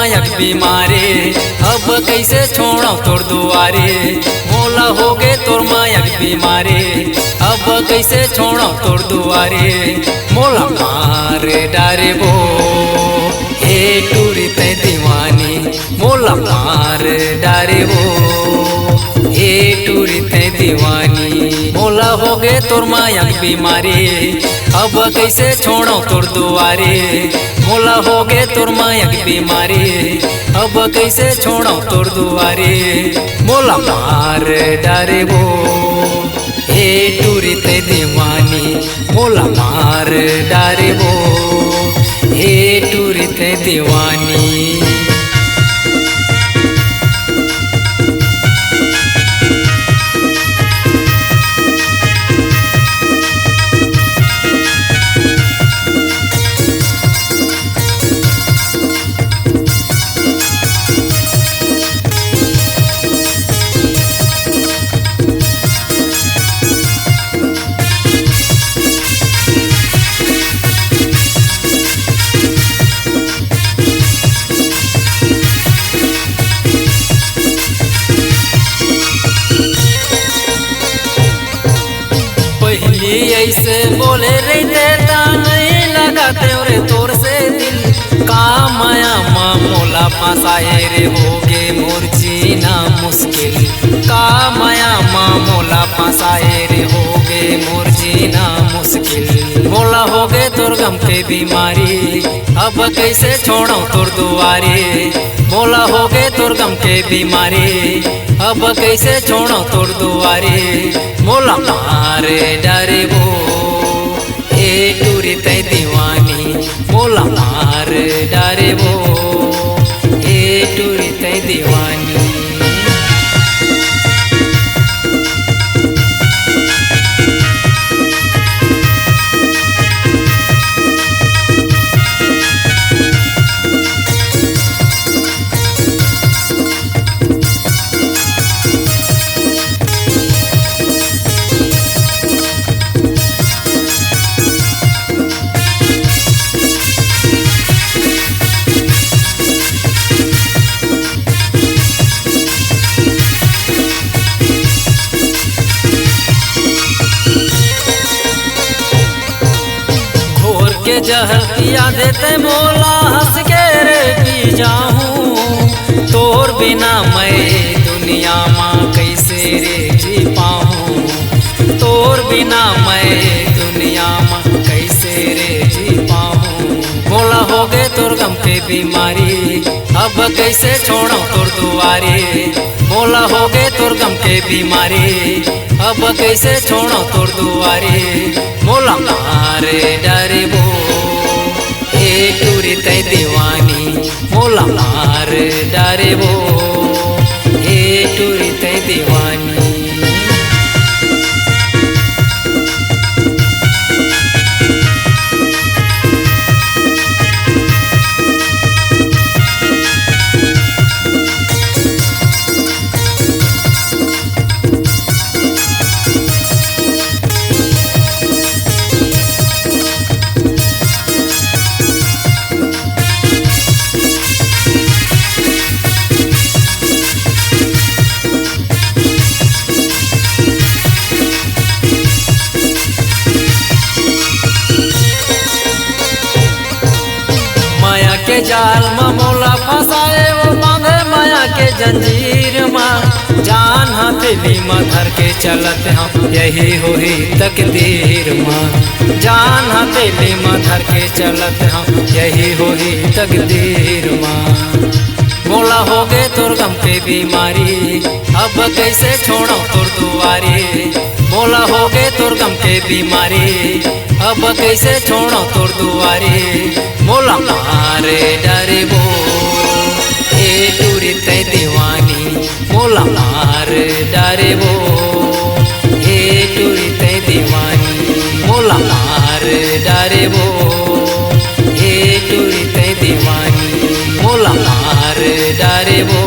मायक बीमारे, अब कैसे छोड़ो तोर दुआरे। मोला हो गे तोर मायक बीमारे, अब कैसे छोड़ो तोर दुआरे। मोला मार डारे वो हे टूरी ते दीवानी, मोला मार डारे वो हे टूरी ते दीवानी। मोला हो गे तोर मायक बीमारी, अब कैसे छोड़ो तोर दुआरे। मोला हो गे तोर मायक बीमारी, अब कैसे छोड़ो तोर दुआरे। मोला मार डारे वो हे टूरी ते दीवानी, मोला मार डारे वो हे टूरी ते दीवानी। ऐसे बोले रहते ता नहीं लगाते रे तोर से दिल। का माया माँ मोला फंसाए रे होगे मोर जीना मुश्किल। का माया माँ मोला फंसाए रे होगे मोर जीना मुश्किल। मोला हो गे तोर गम के बीमारी, अब कैसे छोड़ो तोर दुआरे। मोला हो गे तोर गम के बीमारी, अब कैसे छोड़ो तोर दुआरे। मोला मार डारे वो हे टूरी ते दीवानी, मोला मार डारे वो हे टूरी ते दीवानी। जहर पिया देते मोला हंस के रे पी जाऊं। तोर बिना मैं दुनिया माँ कैसे रे जी पाऊं। तोर बिना मैं दुनिया माँ कैसे रे जी पाऊं। मोला हो गे तोर गम के बीमारी, अब कैसे छोड़ो तोर दुआरे। मोला हो गे तोर गम के बीमारी, अब कैसे छोड़ो तोर दुआरे। मोला मार डारे वो हे टूरी ते दीवानी, मोला मार डारे वो हे टूरी ते दीवानी। के जाल में मोला फंसाए वो बांधे माया के जंजीर में। जान हथेली में धर के चलत हम यही होई तकदीर में। जान हथेली में धर के चलत हम यही होई तकदीर में। मोला हो गे तोर गम के बीमारी, अब कैसे छोड़ो तोर दुआरे। मोला हो गे तोर गम के बीमारी, अब कैसे छोड़ो तोर दुआरे। मोला मार डारे वो हे टूरी ते दीवानी, मोला मार डारे वो हे टूरी ते दीवानी। मोला मार डारे वो हे टूरी ते दीवानी, मोला मार डारे वो